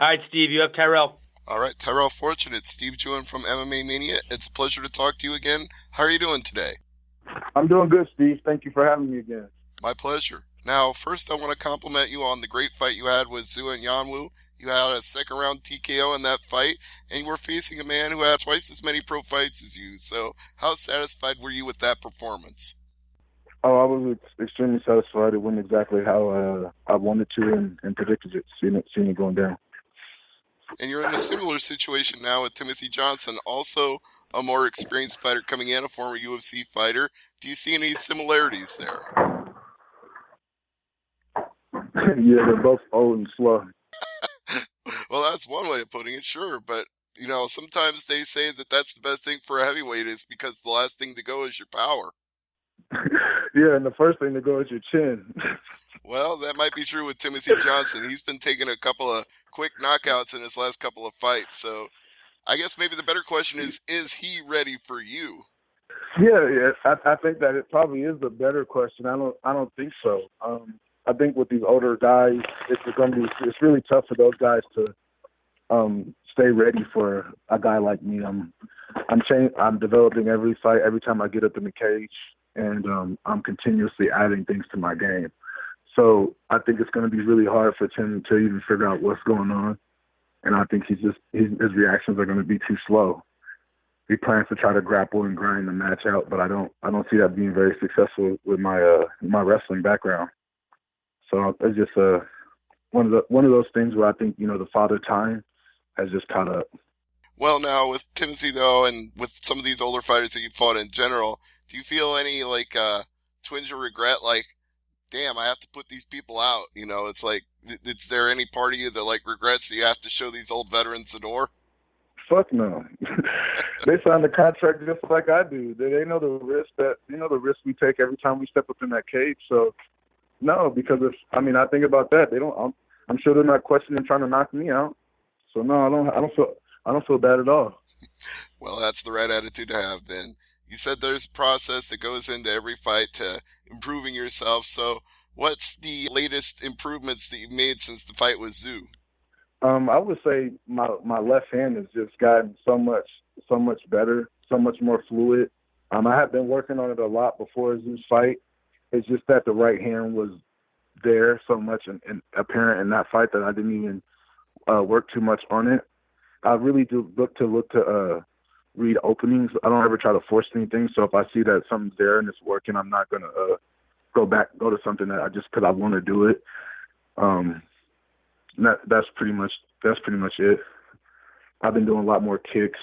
All right, Steve, you have Tyrell. All right, Tyrell Fortunate, Steve Jewin from MMA Mania. It's a pleasure to talk to you again. How are you doing today? I'm doing good, Steve. Thank you for having me again. My pleasure. Now, first I want to compliment you on the great fight you had with Zhu and Yanwu. You had a second-round TKO in that fight, and you were facing a man who had twice as many pro fights as you. So how satisfied were you with that performance? Oh, I was extremely satisfied. It went exactly how I wanted to and predicted it, seeing it going down. And you're in a similar situation now with Timothy Johnson, also a more experienced fighter coming in, a former UFC fighter. Do you see any similarities there? Yeah, they're both old and slow. Well, that's one way of putting it, sure. But, sometimes they say that that's the best thing for a heavyweight is because the last thing to go is your power. Yeah, and the first thing to go is your chin. Well, that might be true with Timothy Johnson. He's been taking a couple of quick knockouts in his last couple of fights. So I guess maybe the better question is he ready for you? Yeah. I think that it probably is the better question. I don't think so. I think with these older guys, it's really tough for those guys to stay ready for a guy like me. I'm developing every fight, every time I get up in the cage, and I'm continuously adding things to my game. So I think it's going to be really hard for Tim to even figure out what's going on, and I think his reactions are going to be too slow. He plans to try to grapple and grind the match out, but I don't see that being very successful with my wrestling background. So it's just one of those things where I think the father time has just caught up. Well, now with Timothy though, and with some of these older fighters that you fought in general, do you feel any twinge of regret? Like, damn, I have to put these people out. It's like, is there any part of you that regrets that you have to show these old veterans the door? Fuck no. They signed a contract just like I do. They know the risk we take every time we step up in that cage. So no, because I think about that. I'm sure they're not questioning trying to knock me out. So no, I don't feel bad at all. Well, that's the right attitude to have then. You said there's a process that goes into every fight to improving yourself. So what's the latest improvements that you've made since the fight with Zhu? I would say my left hand has just gotten so much better, so much more fluid. I have been working on it a lot before Zhu's fight. It's just that the right hand was there so much and apparent in that fight that I didn't even work too much on it. I really do look to read openings. I don't ever try to force anything. So if I see that something's there and it's working, I'm not gonna go to something that because I want to do it. That's pretty much it. I've been doing a lot more kicks,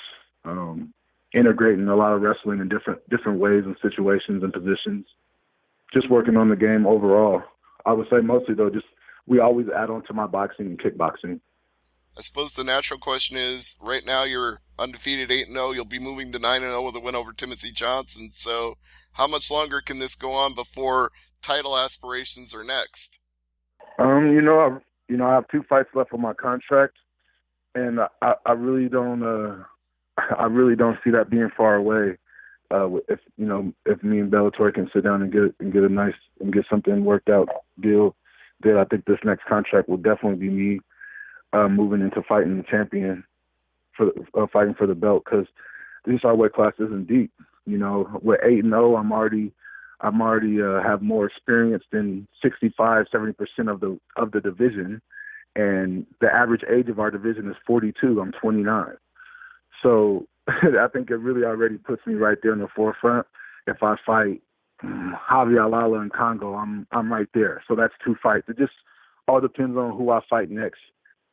integrating a lot of wrestling in different ways and situations and positions. Just working on the game overall. I would say mostly though, we always add on to my boxing and kickboxing. I suppose the natural question is, right now you're undefeated 8-0. You'll be moving to 9-0 with a win over Timothy Johnson. So how much longer can this go on before title aspirations are next? I have 2 fights left on my contract, and I really don't see that being far away. If me and Bellator can sit down and get something worked out deal, then I think this next contract will definitely be me moving into fighting the champion fighting for the belt, because this our weight class isn't deep. With 8-0, I'm already have more experience than 65-70% of the division, and the average age of our division is 42. I'm 29, so I think it really already puts me right there in the forefront. If I fight Javi Alala in Congo, I'm right there. So that's 2 fights. It just all depends on who I fight next,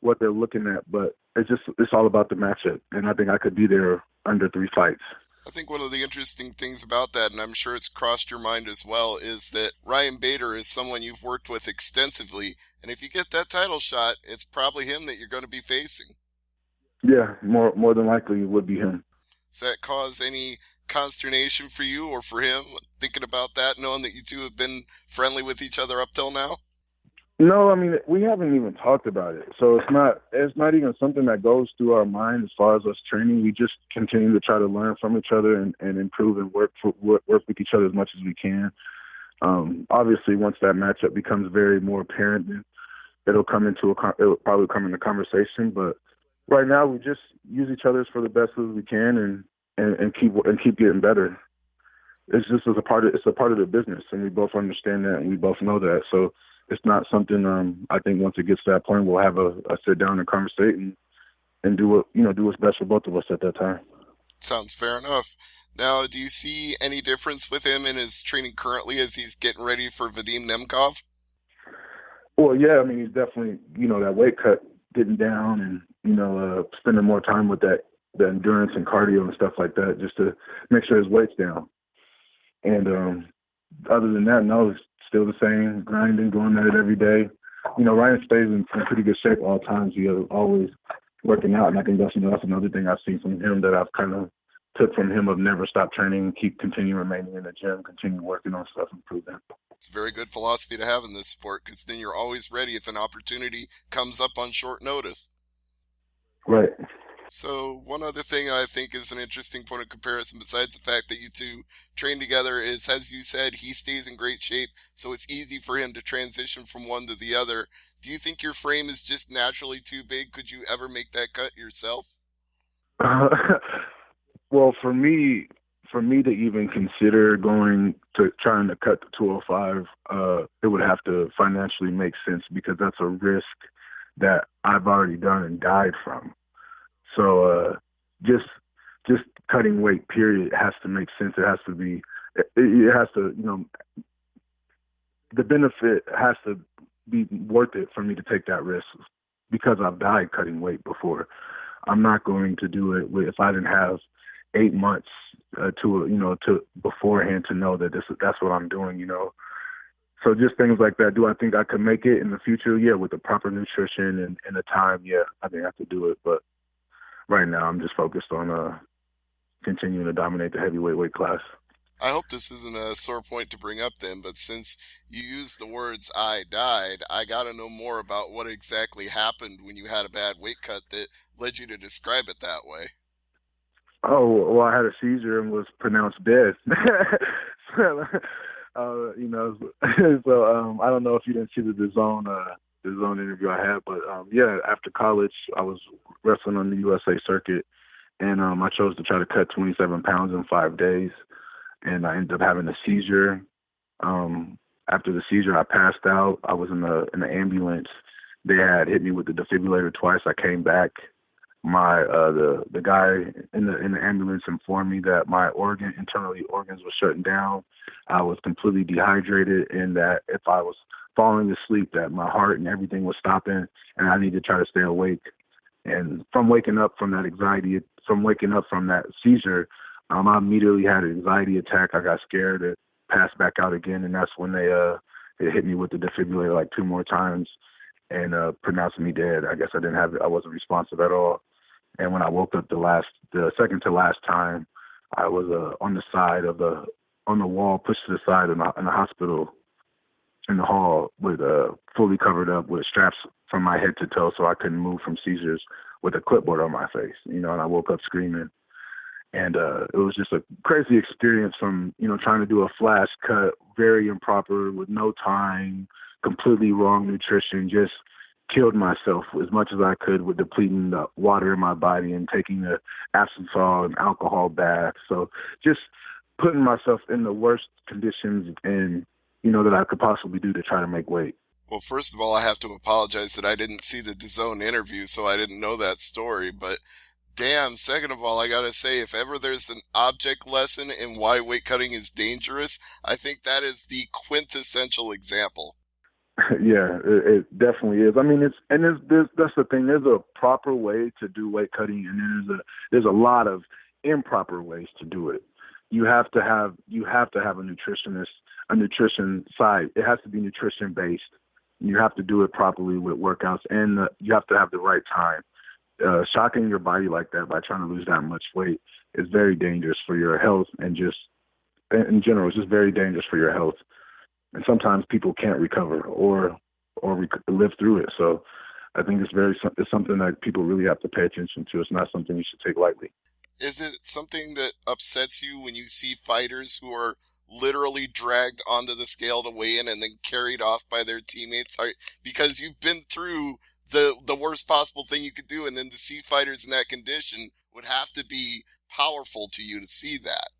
what they're looking at, but it's all about the matchup, and I think I could be there under 3 fights. I think one of the interesting things about that, and I'm sure it's crossed your mind as well, is that Ryan Bader is someone you've worked with extensively, and if you get that title shot, it's probably him that you're going to be facing. Yeah, more than likely it would be him. Does that cause any consternation for you or for him, thinking about that, knowing that you two have been friendly with each other up till now? No, we haven't even talked about it. So it's not even something that goes through our mind as far as us training. We just continue to try to learn from each other and improve and work with each other as much as we can. Obviously, once that matchup becomes very more apparent, it'll probably come into conversation. But right now, we just use each other's for the best as we can, and keep getting better. It's just it's a part of the business, and we both understand that, and we both know that. So it's not something. I think once it gets to that point, we'll have a sit down and conversate and do what's best for both of us at that time. Sounds fair enough. Now, do you see any difference with him in his training currently as he's getting ready for Vadim Nemkov? Well, yeah, I mean, he's definitely, that weight cut, getting down and, spending more time with the endurance and cardio and stuff like that, just to make sure his weight's down. And other than that, no, it's still the same, grinding, going at it every day. Ryan stays in pretty good shape all times. He is always working out, and I think that's another thing I've seen from him that I've kind of took from him, of never stop training, continue remaining in the gym, continue working on stuff, improving. It's a very good philosophy to have in this sport, because then you're always ready if an opportunity comes up on short notice. Right. So one other thing I think is an interesting point of comparison, besides the fact that you two train together, is, as you said, he stays in great shape, so it's easy for him to transition from one to the other. Do you think your frame is just naturally too big? Could you ever make that cut yourself? Well, for me to even consider trying to cut to 205, it would have to financially make sense, because that's a risk that I've already done and died from. So just cutting weight, period, has to make sense. It has to be, it has to, the benefit has to be worth it for me to take that risk, because I've died cutting weight before. I'm not going to do it if I didn't have 8 months to beforehand to know that that's what I'm doing. So just things like that. Do I think I could make it in the future? Yeah, with the proper nutrition and the time. Yeah, I think I have to do it. But right now, I'm just focused on continuing to dominate the heavyweight weight class. I hope this isn't a sore point to bring up then, but since you used the words "I died," I got to know more about what exactly happened when you had a bad weight cut that led you to describe it that way. Oh, well, I had a seizure and was pronounced dead. So I don't know if you didn't see the DAZN interview I had, but yeah, after college, I was wrestling on the USA circuit, and I chose to try to cut 27 pounds in 5 days, and I ended up having a seizure. After the seizure, I passed out. I was in the ambulance. They had hit me with the defibrillator twice. I came back. The guy in the ambulance informed me that my internal organs were shutting down. I was completely dehydrated, and that if I was falling asleep, that my heart and everything was stopping, and I needed to try to stay awake. And from waking up from that seizure, I immediately had an anxiety attack. I got scared. It passed back out again, and that's when they hit me with the defibrillator like 2 more times and pronounced me dead. I guess I wasn't responsive at all. And when I woke up the second to last time, I was on the side on the wall, pushed to the side in the hospital, in the hall, with fully covered up with straps from my head to toe, so I couldn't move from seizures, with a clipboard on my face, and I woke up screaming. And it was just a crazy experience from, trying to do a flash cut, very improper, with no time, completely wrong nutrition, just killed myself as much as I could with depleting the water in my body and taking the Absinthe and alcohol bath. So just putting myself in the worst conditions and, that I could possibly do to try to make weight. Well, first of all, I have to apologize that I didn't see the DAZN interview, so I didn't know that story. But damn, second of all, I gotta say, if ever there's an object lesson in why weight cutting is dangerous, I think that is the quintessential example. Yeah, it definitely is. I mean, that's the thing. There's a proper way to do weight cutting, and there's a lot of improper ways to do it. You have to have a nutritionist, a nutrition side. It has to be nutrition based. You have to do it properly with workouts, and you have to have the right time. Shocking your body like that by trying to lose that much weight is very dangerous for your health, and just in general, it's just very dangerous for your health. And sometimes people can't recover or live through it. So I think it's something that people really have to pay attention to. It's not something you should take lightly. Is it something that upsets you when you see fighters who are literally dragged onto the scale to weigh in and then carried off by their teammates? Because you've been through the worst possible thing you could do, and then to see fighters in that condition would have to be powerful to you to see that.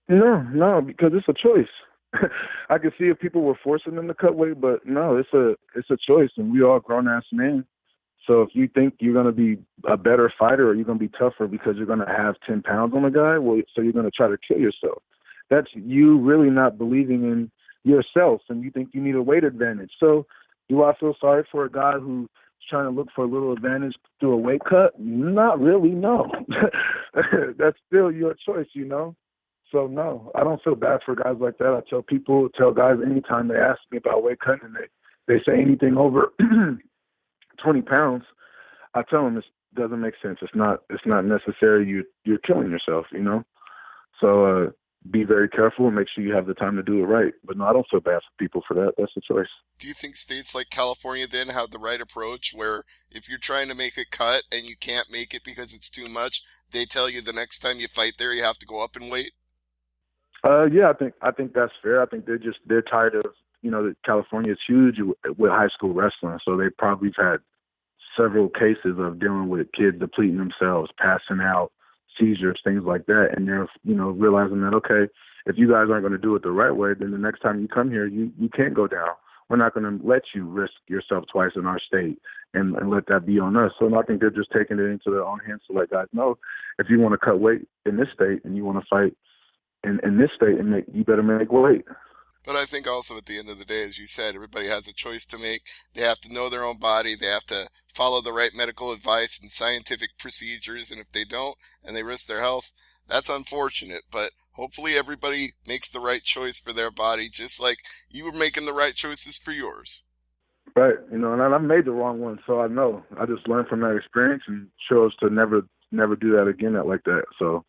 No, because it's a choice. I could see if people were forcing them to cut weight, but no, it's a choice, and we all grown ass men. So if you think you're going to be a better fighter or you're going to be tougher because you're going to have 10 pounds on the guy, well, so you're going to try to kill yourself. That's you really not believing in yourself, and you think you need a weight advantage. So do I feel sorry for a guy who's trying to look for a little advantage through a weight cut? Not really, no. That's still your choice, you know? So, no, I don't feel bad for guys like that. I tell guys anytime they ask me about weight cutting and they say anything over 20 pounds, I tell them it doesn't make sense. It's not necessary. You're killing yourself, you know? So be very careful and make sure you have the time to do it right. But no, I don't feel bad for people for that. That's a choice. Do you think states like California then have the right approach where if you're trying to make a cut and you can't make it because it's too much, they tell you the next time you fight there you have to go up in weight? Yeah, I think that's fair. I think they're tired of, you know, that California is huge with high school wrestling, so they probably have had several cases of dealing with kids depleting themselves, passing out, seizures, things like that, and they're, you know, realizing that, okay, if you guys aren't going to do it the right way, then the next time you come here, you can't go down. We're not going to let you risk yourself twice in our state and let that be on us. So I think they're just taking it into their own hands to let guys know, if you want to cut weight in this state and you want to fight in this state, and you better make weight. But I think also at the end of the day, as you said, everybody has a choice to make. They have to know their own body. They have to follow the right medical advice and scientific procedures. And if they don't and they risk their health, that's unfortunate. But hopefully everybody makes the right choice for their body, just like you were making the right choices for yours. Right. You know, and I made the wrong one, so I know. I just learned from that experience and chose to never do that again like that. So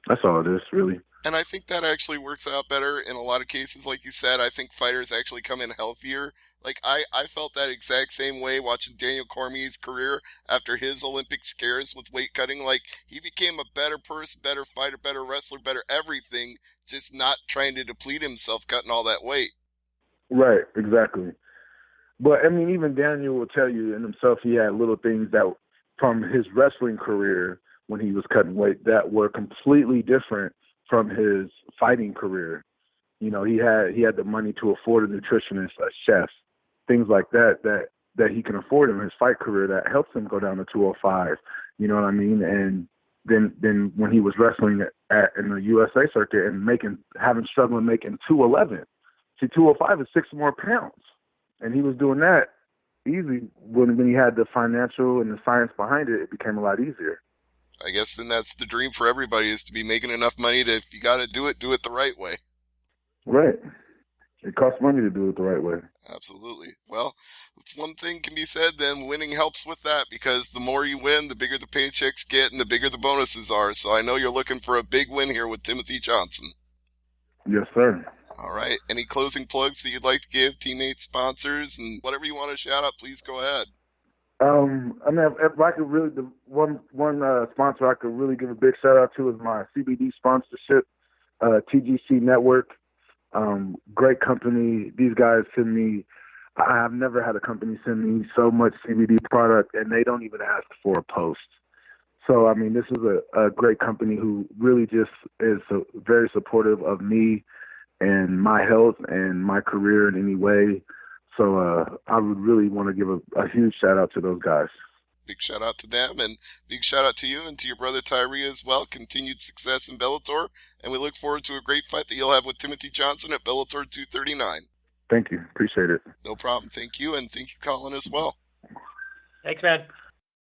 that's all it is, really. And I think that actually works out better in a lot of cases. Like you said, I think fighters actually come in healthier. Like I felt that exact same way watching Daniel Cormier's career after his Olympic scares with weight cutting. Like he became a better person, better fighter, better wrestler, better everything, just not trying to deplete himself cutting all that weight. Right, exactly. But I mean, even Daniel will tell you in himself he had little things that from his wrestling career when he was cutting weight that were completely different from his fighting career. You know, he had the money to afford a nutritionist, a chef, things like that he can afford in his fight career that helps him go down to 205. You know what I mean? And then when he was wrestling in the USA circuit and struggling making 211. See, 205 is 6 more pounds. And he was doing that easy when he had the financial and the science behind it. It became a lot easier. I guess then that's the dream for everybody, is to be making enough money to, if you got to do it the right way. Right. It costs money to do it the right way. Absolutely. Well, if one thing can be said, then winning helps with that, because the more you win, the bigger the paychecks get and the bigger the bonuses are. So I know you're looking for a big win here with Timothy Johnson. Yes, sir. All right. Any closing plugs that you'd like to give, teammates, sponsors, and whatever you want to shout out, please go ahead. I mean, if I could really, the one sponsor I could really give a big shout out to is my CBD sponsorship, TGC Network. Great company. These guys send me, I have never had a company send me so much CBD product, and they don't even ask for a post. So, I mean, this is a great company who really just is very supportive of me and my health and my career in any way. So I would really want to give a huge shout out to those guys. Big shout out to them, and big shout out to you and to your brother Tyrell as well. Continued success in Bellator, and we look forward to a great fight that you'll have with Timothy Johnson at Bellator 239. Thank you. Appreciate it. No problem. Thank you, and thank you, Colin, as well. Thanks, man.